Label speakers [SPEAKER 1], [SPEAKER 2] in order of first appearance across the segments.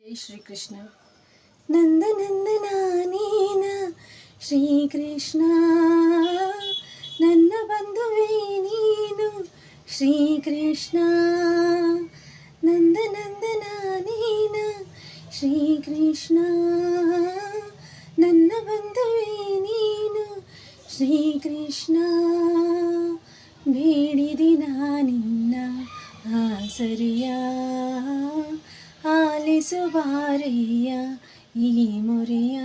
[SPEAKER 1] ಜೈ ಶ್ರೀಕೃಷ್ಣ. ನಂದನಂದನಾನೇನ ಶ್ರೀಕೃಷ್ಣ, ನನ್ನ ಬಂಧುವೇ ನೀನು ಶ್ರೀಕೃಷ್ಣ. ನಂದನಂದನಾನೇನ ಶ್ರೀಕೃಷ್ಣ, ನನ್ನ ಬಂಧುವೇ ನೀನು ಶ್ರೀಕೃಷ್ಣ. ಬೇಡಿದೆ ನಾನಿನ್ನ ಆಸರಿಯ, ಆಲಿಸು ಬಾರಯ್ಯ ಈ ಮೊರೆಯ.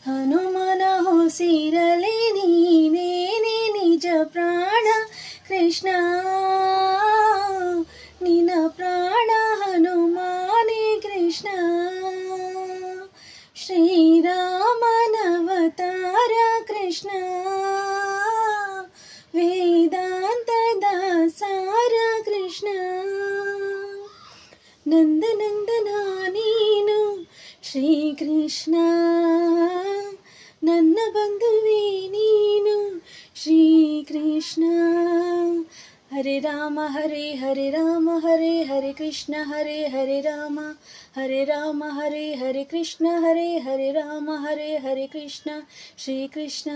[SPEAKER 1] ಹನುಮನ ಹೊಸಿರಲಿ ನೀನೇನೆ ನಿಜ ಪ್ರಾಣ ಕೃಷ್ಣ, ನಿನ್ನ ಪ್ರಾಣ ಹನುಮಾನೇ ಕೃಷ್ಣ. ಶ್ರೀರಾಮನವತಾರ ಕೃಷ್ಣ, ವೇದಾಂತದ ಸಾರ ಕೃಷ್ಣ. ನಂದನಂದನ ನೀನು ಶ್ರೀಕೃಷ್ಣ, ನನ್ನ ಬಂಧುವೇ ನೀನು ಶ್ರೀಕೃಷ್ಣ. ಹರೇ ರಾಮ ಹರೇ ಹರೇ ರಾಮ ಹರೇ ಹರೇ ಕೃಷ್ಣ ಹರೇ ಹರೇ ರಾಮ, ಹರೇ ರಾಮ ಹರೇ ಹರೇ ಕೃಷ್ಣ ಹರೇ ಹರೇ ರಾಮ, ಹರೇ ಹರೇ ಕೃಷ್ಣ. ಶ್ರೀಕೃಷ್ಣ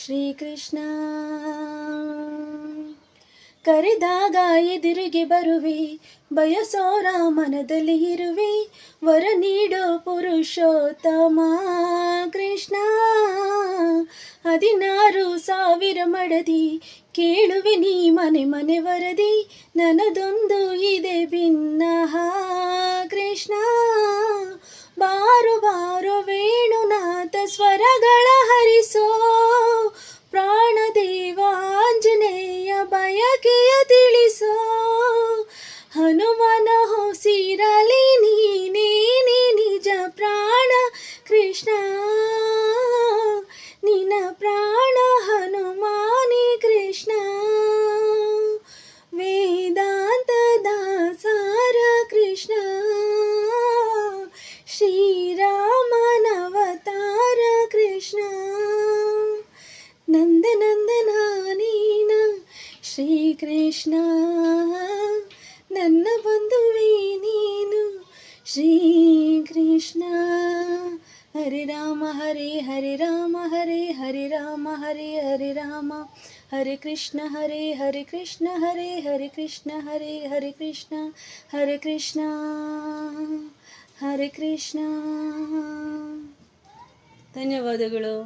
[SPEAKER 1] ಶ್ರೀಕೃಷ್ಣ. ಕರೆದಾಗ ಎದುರಿಗೆ ಬರುವೆ, ಬಯಸೋರ ಮನದಲ್ಲಿ ಇರುವೆ, ವರ ನೀಡೋ ಪುರುಷೋತ್ತಮ ಕೃಷ್ಣ. 16,000 ಮಡದಿ ಕೇಳುವೆ ನೀ ಮನೆ ಮನೆ ವರದಿ, ನನ್ನದೊಂದು ಇದೆ ಭಿನ್ನಹ ಕೃಷ್ಣ. ಬಾರೋ ಬಾರೋ ವೇಣುನಾಥ ಸ್ವರಗಳ ಹರಿಸೋ, ಪ್ರಾಣದೇವ ಆಂಜನೇಯ ಬಯಕೆಯ ತಿಳಿಸೋ. ಹನುಮನ ಹೊಸಿರಲಿ ನೀನೇನೆ ನಿಜ ಪ್ರಾಣ ಕೃಷ್ಣ, ನಿನ್ನ ಪ್ರಾಣ ಹನುಮಾನೇ ಕೃಷ್ಣ. ವೇದಾಂತದ ಸಾರ ಕೃಷ್ಣ, ಶ್ರೀರಾಮನವತಾರ ಕೃಷ್ಣ. ನಂದನಂದನ ನೀನ ಶ್ರೀಕೃಷ್ಣ, ನನ್ನ ಬಂಧುವೇ ನೀನು ಶ್ರೀಕೃಷ್ಣ. ಹರೇ ರಾಮ ಹರೇ ಹರೇ ರಾಮ ಹರೇ ಹರೇ ರಾಮ, ಹರೇ ಹರೇ ರಾಮ, ಹರೇ ಕೃಷ್ಣ ಹರೇ ಹರೇ ಕೃಷ್ಣ ಹರೇ ಹರೇ ಕೃಷ್ಣ, ಹರೇ ಹರೇ ಕೃಷ್ಣ, ಹರೇ ಕೃಷ್ಣ ಹರೇ ಕೃಷ್ಣ. ಧನ್ಯವಾದಗಳು.